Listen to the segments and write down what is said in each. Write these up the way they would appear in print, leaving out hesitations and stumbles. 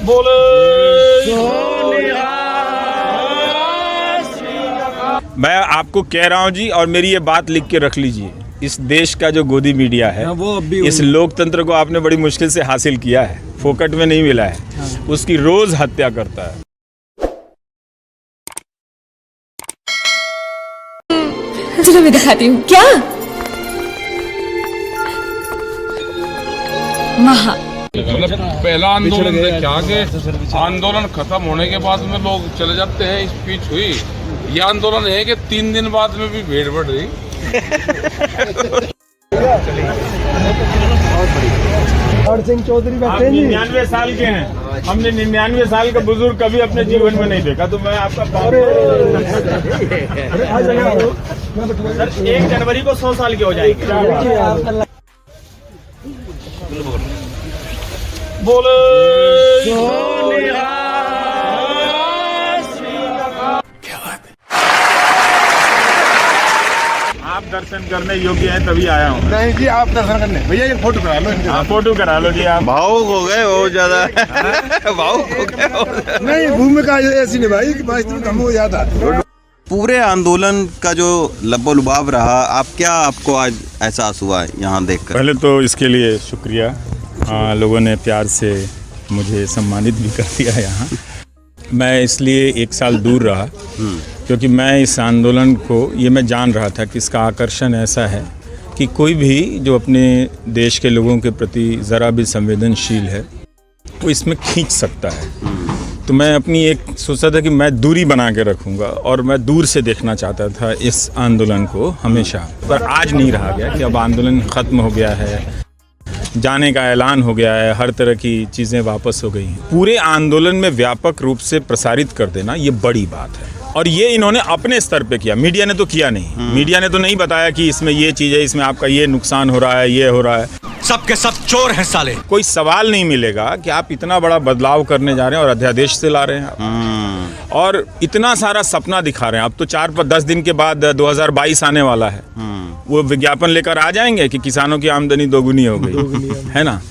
मैं आपको कह रहा हूं जी, और मेरी ये बात लिख के रख लीजिए, इस देश का जो गोदी मीडिया है, इस लोकतंत्र को आपने बड़ी मुश्किल से हासिल किया है, फोकट में नहीं मिला है, उसकी रोज हत्या करता है। चलो मैं दिखाती हूँ। क्या महा मतलब पहला आंदोलन क्या कि आंदोलन खत्म होने के बाद में लोग चले जाते हैं, स्पीच हुई। ये आंदोलन है कि 3 दिन बाद में भी भीड़ बढ़ रही। सिंह चौधरी बैठे हैं 99 साल के हैं, हमने 99 साल का बुजुर्ग कभी अपने जीवन में नहीं देखा, तो मैं आपका 1 जनवरी को 100 साल की हो जाएगी। बोले आप दर्शन करने योग्य हैं तभी आया हूँ। नहीं जी, आप दर्शन करने भैया एक फोटो करा लो। हाँ, फोटो करा लो जी। आप भावुक हो गए बहुत ज्यादा। भावुक हो गए। नहीं, भूमिका ऐसी नहीं भाई कि बाइस दिन कम हो जाता। पूरे आंदोलन का जो लबोलुबाव रहा, आपको आज एहसास हुआ यहाँ देखकर? पहले तो इसके लिए शुक्रिया, लोगों ने प्यार से मुझे सम्मानित भी कर दिया यहाँ। मैं इसलिए 1 साल दूर रहा क्योंकि मैं इस आंदोलन को, ये मैं जान रहा था कि इसका आकर्षण ऐसा है कि कोई भी जो अपने देश के लोगों के प्रति ज़रा भी संवेदनशील है वो इसमें खींच सकता है। तो मैं अपनी एक सोचा था कि मैं दूरी बना के रखूँगा और मैं दूर से देखना चाहता था इस आंदोलन को हमेशा। पर आज नहीं रहा गया कि अब आंदोलन ख़त्म हो गया है, जाने का ऐलान हो गया है, हर तरह की चीज़ें वापस हो गई हैं। पूरे आंदोलन में व्यापक रूप से प्रसारित कर देना ये बड़ी बात है, और ये इन्होंने अपने स्तर पे किया। मीडिया ने तो किया नहीं। मीडिया ने तो नहीं बताया कि इसमें ये चीज़ है, इसमें आपका ये नुकसान हो रहा है, ये हो रहा है। सबके सब चोर हैं साले। कोई सवाल नहीं मिलेगा कि आप इतना बड़ा बदलाव करने जा रहे हैं और अध्यादेश से ला रहे हैं और इतना सारा सपना दिखा रहे हैं। अब तो 4-10 दिन के बाद 2022 आने वाला है, वो विज्ञापन लेकर आ जाएंगे कि किसानों की आमदनी दोगुनी हो गई है ना।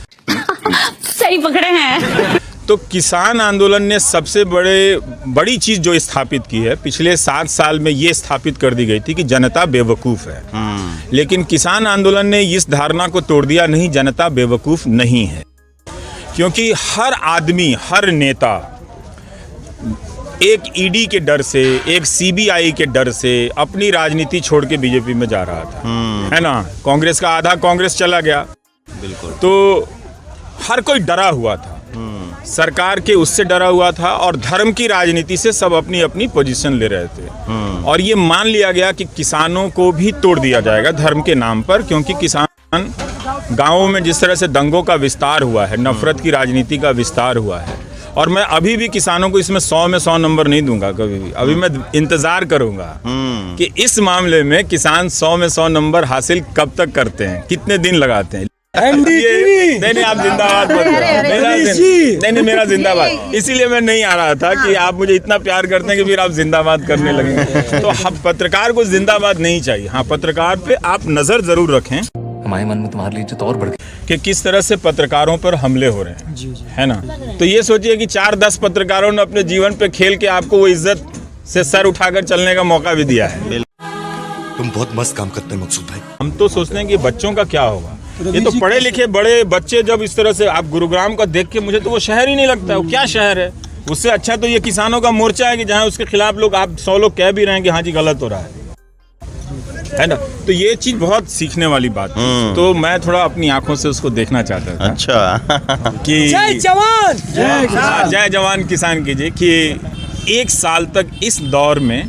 सही पकड़े हैं। तो किसान आंदोलन ने सबसे बड़ी चीज़ जो स्थापित की है पिछले 7 साल में, ये स्थापित कर दी गई थी कि जनता बेवकूफ़ है। लेकिन किसान आंदोलन ने इस धारणा को तोड़ दिया, नहीं, जनता बेवकूफ़ नहीं है। क्योंकि हर आदमी, हर नेता एक ईडी के डर से, एक सीबीआई के डर से अपनी राजनीति छोड़ के बीजेपी में जा रहा था, है ना। कांग्रेस का आधा कांग्रेस चला गया, बिल्कुल। तो हर कोई डरा हुआ था, सरकार के उससे डरा हुआ था, और धर्म की राजनीति से सब अपनी अपनी पोजीशन ले रहे थे। और ये मान लिया गया कि किसानों को भी तोड़ दिया जाएगा धर्म के नाम पर, क्योंकि किसान गाँवों में जिस तरह से दंगों का विस्तार हुआ है, नफरत की राजनीति का विस्तार हुआ है। और मैं अभी भी किसानों को इसमें 100 में 100 नंबर नहीं दूंगा कभी भी। अभी मैं इंतजार करूंगा कि इस मामले में किसान 100 में 100 नंबर हासिल कब तक करते हैं, कितने दिन लगाते हैं। नहीं, आप जिंदाबाद मत करो। नहीं, मेरा जिंदाबाद। इसीलिए मैं नहीं आ रहा था कि आप मुझे इतना प्यार करते हैं कि फिर आप जिंदाबाद करने लगेंगे। तो हम पत्रकार को जिंदाबाद नहीं चाहिए। हाँ, पत्रकार पे आप नजर जरूर रखें। हमारे मन में तुम्हारे लिए इज्जत और बढ़ गई कि किस तरह से पत्रकारों पर हमले हो रहे हैं, है ना। तो ये सोचिए कि 4-10 पत्रकारों ने अपने जीवन पे खेल के आपको वो इज्जत से सर उठाकर चलने का मौका भी दिया है। तुम बहुत मस्त काम करते हैं मकसूद भाई। हम तो सोचते हैं कि बच्चों का क्या होगा। ये तो पढ़े लिखे बड़े बच्चे जब इस तरह से, आप गुरुग्राम का देख के, मुझे तो वो शहर ही नहीं लगता है। वो क्या शहर है? उससे अच्छा तो ये किसानों का मोर्चा है कि जहाँ उसके खिलाफ लोग, आप 100 लोग कह भी रहे हैं कि हाँ जी गलत हो रहा है ना। तो ये चीज बहुत सीखने वाली बात है। तो मैं थोड़ा अपनी आंखों से उसको देखना चाहता था। अच्छा। कि जय जवान, जय जवान किसान कीजिए कि 1 साल तक इस दौर में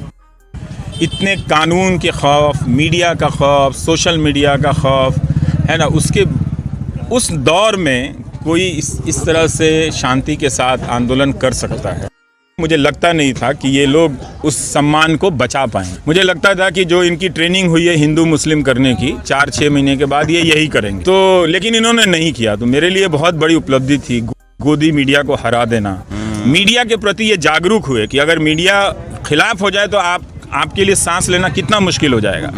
इतने कानून के खौफ, मीडिया का खौफ, सोशल मीडिया का खौफ, है ना, उस दौर में कोई इस तरह से शांति के साथ आंदोलन कर सकता है। मुझे लगता नहीं था कि ये लोग उस सम्मान को बचा पाएंगे। मुझे लगता था कि जो इनकी ट्रेनिंग हुई है हिंदू मुस्लिम करने की, 4-6 महीने के बाद ये यही करेंगे। तो लेकिन इन्होंने नहीं किया। तो मेरे लिए बहुत बड़ी उपलब्धि थी गोदी मीडिया को हरा देना। मीडिया के प्रति ये जागरूक हुए कि अगर मीडिया खिलाफ हो जाए तो आपके लिए सांस लेना कितना मुश्किल हो जाएगा।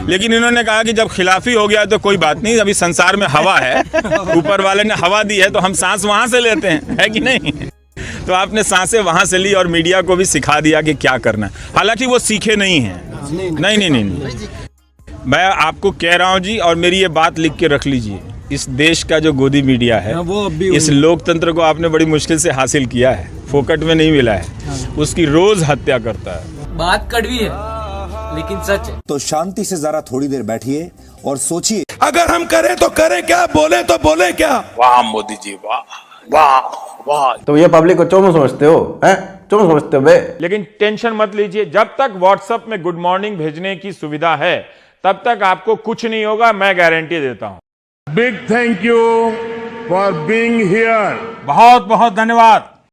लेकिन इन्होंने कहा कि जब खिलाफी हो गया तो कोई बात नहीं, अभी संसार में हवा है, ऊपर वाले ने हवा दी है तो हम सांस वहां से लेते हैं, है कि नहीं। तो आपने सांसें वहां से ली और मीडिया को भी सिखा दिया कि क्या करना है, हालांकि वो सीखे नहीं हैं। नहीं, मैं आपको कह रहा हूं जी, और मेरी ये बात लिख के रख लीजिए, इस देश का जो गोदी मीडिया है, इस लोकतंत्र को आपने बड़ी मुश्किल से हासिल किया है, फोकट में नहीं मिला है, उसकी रोज हत्या करता है। बात कड़वी है लेकिन सच है। तो शांति से जरा थोड़ी देर बैठिए और सोचिए, अगर हम करें तो करें क्या, बोले तो बोले क्या। वाह मोदी जी, वाह वाह वाह। तो ये पब्लिक को चोमू समझते हो, हैं? चोमू समझते हो बे? लेकिन टेंशन मत लीजिए, जब तक व्हाट्सएप में गुड मॉर्निंग भेजने की सुविधा है तब तक आपको कुछ नहीं होगा, मैं गारंटी देता हूं। Big thank you for being here. बहुत बहुत धन्यवाद।